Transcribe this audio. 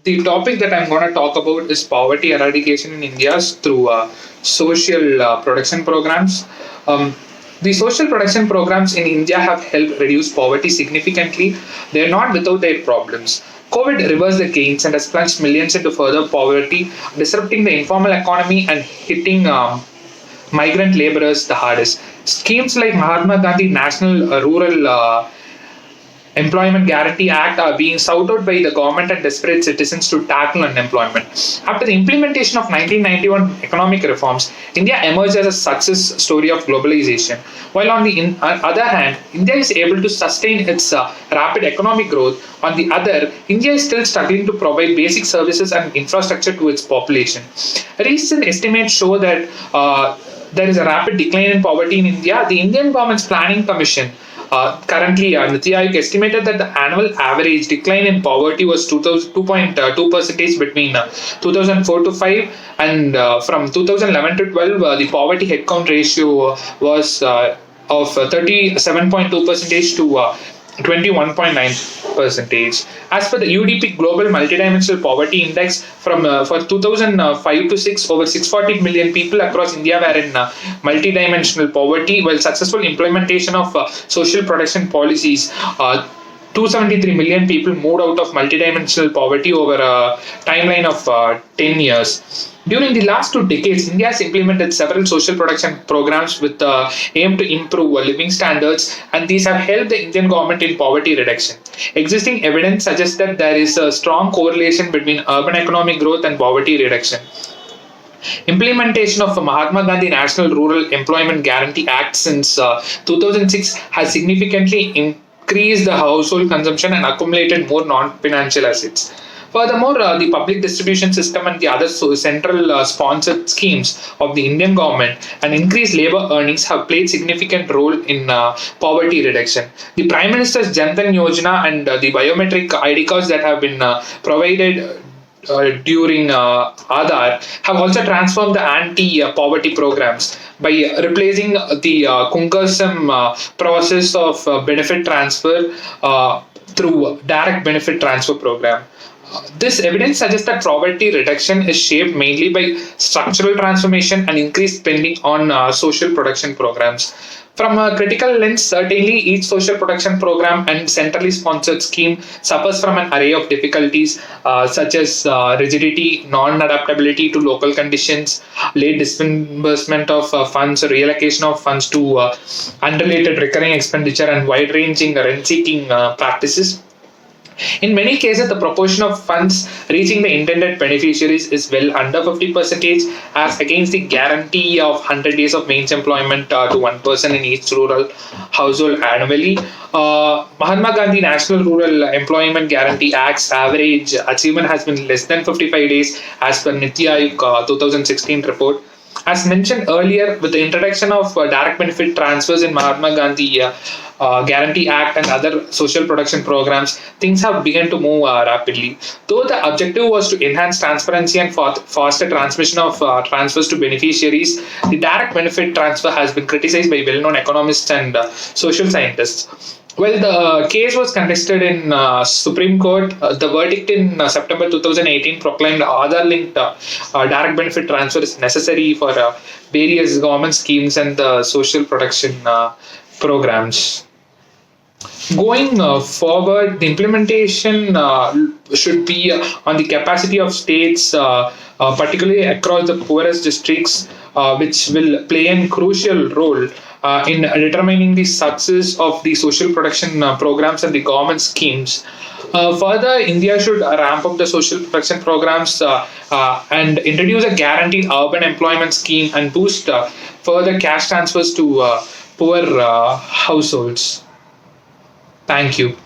The topic that I'm going to talk about is poverty eradication in India through social protection programs. Um, the social protection programs in India have helped reduce poverty significantly. They are not without their problems. COVID reversed the gains and has plunged millions into further poverty, disrupting the informal economy and hitting migrant laborers the hardest. Schemes like Mahatma Gandhi National Rural Employment Guarantee Act are being sought out by the government and desperate citizens to tackle unemployment. After the implementation of 1991 economic reforms, India emerged as a success story of globalization. While on the other hand, India is able to sustain its rapid economic growth. On the other, India is still struggling to provide basic services and infrastructure to its population. Recent estimates show that there is a rapid decline in poverty in India. The Indian government's planning commission currently, Niti Aayog estimated that the annual average decline in poverty was 2.2% between 2004 to 5, and from 2011 to 12, the poverty headcount ratio was of 37.2% to 21.9%. As per the UDP Global Multidimensional Poverty Index, from for 2005 to 6, over 640 million people across India were in multidimensional poverty, while successful implementation of social protection policies. 273 million people moved out of multidimensional poverty over a timeline of 10 years. During the last 2 decades, India has implemented several social protection programs with the aim to improve living standards, and these have helped the Indian government in poverty reduction. Existing evidence suggests that there is a strong correlation between urban economic growth and poverty reduction. Implementation of Mahatma Gandhi National Rural Employment Guarantee Act since 2006 has significantly increased the household consumption and accumulated more non-financial assets. Furthermore, the public distribution system and the other central sponsored schemes of the Indian government and increased labor earnings have played significant role in poverty reduction. The Prime Minister's Jan Dhan Yojana and the biometric ID cards that have been provided during Aadhaar have also transformed the anti-poverty programs by replacing the cumbersome process of benefit transfer through direct benefit transfer program. This evidence suggests that poverty reduction is shaped mainly by structural transformation and increased spending on social protection programs. From a critical lens, certainly each social protection program and centrally sponsored scheme suffers from an array of difficulties such as rigidity, non-adaptability to local conditions, late disbursement of funds, reallocation of funds to unrelated recurring expenditure, and wide-ranging rent-seeking practices. In many cases, the proportion of funds reaching the intended beneficiaries is well under 50%, as against the guarantee of 100 days of means employment to one person in each rural household annually. Mahatma Gandhi National Rural Employment Guarantee Act's average achievement has been less than 55 days, as per Niti Aayog 2016 report. As mentioned earlier, with the introduction of direct benefit transfers in Mahatma Gandhi Guarantee Act and other social protection programs, things have begun to move rapidly. Though the objective was to enhance transparency and faster transmission of transfers to beneficiaries, the direct benefit transfer has been criticized by well-known economists and social scientists. Well, the case was contested in Supreme Court. The verdict in September 2018 proclaimed Aadhaar-linked direct benefit transfer is necessary for various government schemes and social protection programs. Going forward, the implementation should be on the capacity of states, particularly across the poorest districts, which will play a crucial role in determining the success of the social protection programs and the government schemes. Further, India should ramp up the social protection programs and introduce a guaranteed urban employment scheme and boost further cash transfers to poor households. Thank you.